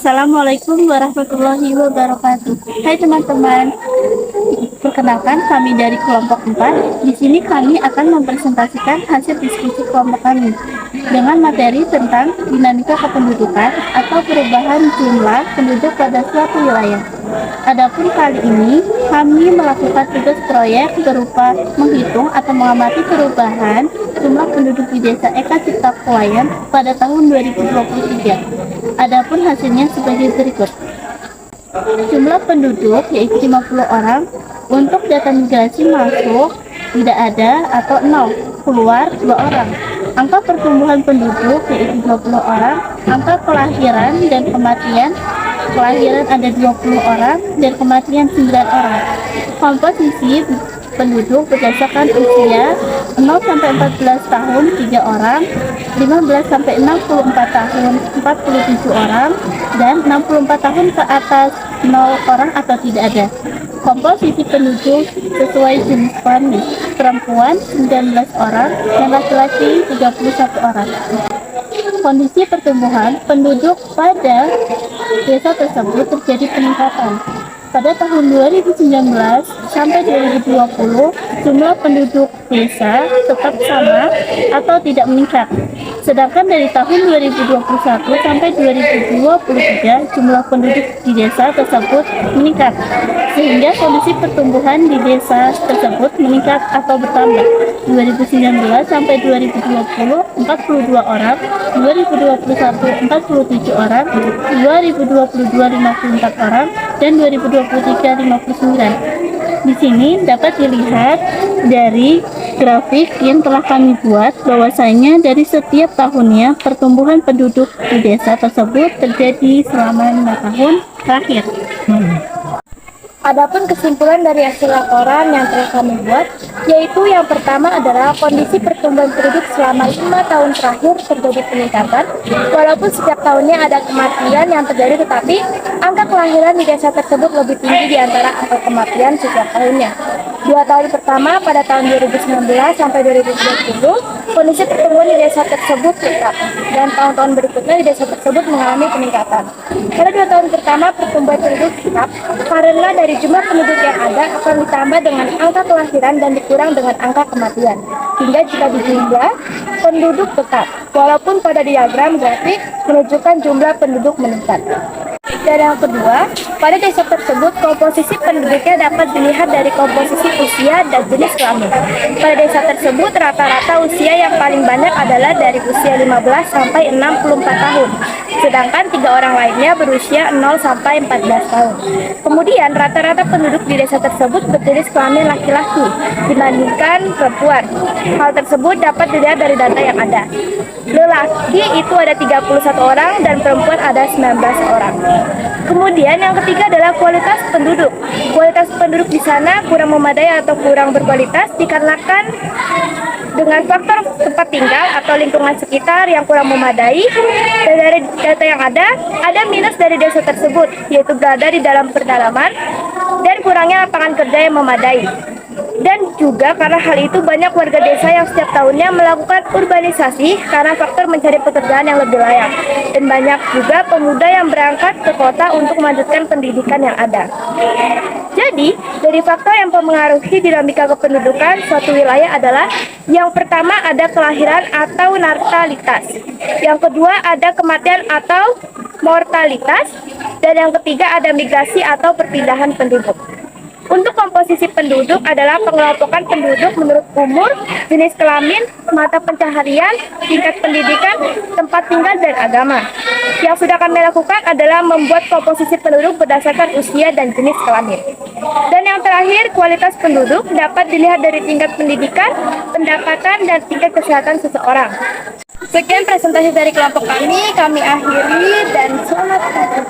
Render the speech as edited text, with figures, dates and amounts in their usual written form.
Assalamualaikum warahmatullahi wabarakatuh. Hai teman-teman, perkenalkan kami dari kelompok 4. Di sini kami akan mempresentasikan hasil diskusi kelompok kami dengan materi tentang dinamika kependudukan atau perubahan jumlah penduduk pada suatu wilayah. Adapun kali ini kami melakukan tugas proyek berupa menghitung atau mengamati perubahan jumlah penduduk di Desa Eka Cipta Kuwayan pada tahun 2023. Adapun hasilnya sebagai berikut. Jumlah penduduk yaitu 50 orang. Untuk data migrasi masuk tidak ada atau 0, keluar 2 orang. Angka pertumbuhan penduduk yaitu 20 orang. Angka kelahiran dan kematian, kelahiran ada 20 orang dan kematian 9 orang. Komposisi penduduk berdasarkan usia 0 sampai 14 tahun 3 orang, 15 sampai 64 tahun 47 orang, dan 64 tahun ke atas 0 orang atau tidak ada. Komposisi penduduk sesuai jenis kelamin, perempuan 19 orang dan laki-laki 31 orang. Kondisi pertumbuhan penduduk pada desa tersebut terjadi peningkatan. Pada tahun 2019 sampai 2020, jumlah penduduk desa tetap sama atau tidak meningkat. Sedangkan dari tahun 2021 sampai 2023, jumlah penduduk di desa tersebut meningkat. Sehingga kondisi pertumbuhan di desa tersebut meningkat atau bertambah. 2019 sampai 2020, 42 orang, 2021 47 orang, 2022 54 orang, dan 2023 59. Di sini dapat dilihat dari grafik yang telah kami buat bahwasanya dari setiap tahunnya pertumbuhan penduduk di desa tersebut terjadi selama 5 tahun terakhir. Adapun kesimpulan dari hasil laporan yang telah kami buat, yaitu yang pertama adalah kondisi pertumbuhan penduduk selama 5 tahun terakhir terjadi peningkatan, walaupun setiap tahunnya ada kematian yang terjadi, tetapi angka kelahiran di desa tersebut lebih tinggi di antara angka kematian setiap tahunnya. 2 tahun pertama pada tahun 2019 sampai 2020, kondisi pertumbuhan di desa tersebut tetap, dan tahun-tahun berikutnya di desa tersebut mengalami peningkatan. Pada 2 tahun pertama pertumbuhan penduduk tetap karena dari jumlah penduduk yang ada akan ditambah dengan angka kelahiran dan dikurang dengan angka kematian. Hingga jika dijumlah penduduk tetap, walaupun pada diagram grafik menunjukkan jumlah penduduk meningkat. Dan yang kedua, pada desa tersebut komposisi penduduknya dapat dilihat dari komposisi usia dan jenis kelamin. Pada desa tersebut rata-rata usia yang paling banyak adalah dari usia 15 sampai 64 tahun. Sedangkan 3 orang lainnya berusia 0 sampai 14 tahun. Kemudian rata-rata penduduk di desa tersebut berjenis kelamin laki-laki dibandingkan perempuan. Hal tersebut dapat dilihat dari data yang ada. Lelaki itu ada 31 orang dan perempuan ada 19 orang. Kemudian yang ketiga adalah kualitas penduduk. Kualitas penduduk di sana kurang memadai atau kurang berkualitas dikarenakan dengan faktor tempat tinggal atau lingkungan sekitar yang kurang memadai. Dan dari data yang ada minus dari desa tersebut, yaitu berada di dalam pedalaman dan kurangnya lapangan kerja yang memadai. Dan juga karena hal itu banyak warga desa yang setiap tahunnya melakukan urbanisasi karena faktor mencari pekerjaan yang lebih layak. Dan banyak juga pemuda yang berangkat ke kota untuk melanjutkan pendidikan yang ada. Jadi, dari faktor yang mempengaruhi dinamika kependudukan suatu wilayah adalah yang pertama ada kelahiran atau natalitas. Yang kedua ada kematian atau mortalitas. Dan yang ketiga ada migrasi atau perpindahan penduduk. Untuk komposisi penduduk adalah pengelompokan penduduk menurut umur, jenis kelamin, mata pencaharian, tingkat pendidikan, tempat tinggal, dan agama. Yang sudah kami lakukan adalah membuat komposisi penduduk berdasarkan usia dan jenis kelamin. Dan yang terakhir, kualitas penduduk dapat dilihat dari tingkat pendidikan, pendapatan, dan tingkat kesehatan seseorang. Sekian presentasi dari kelompok kami akhiri dan selamat datang.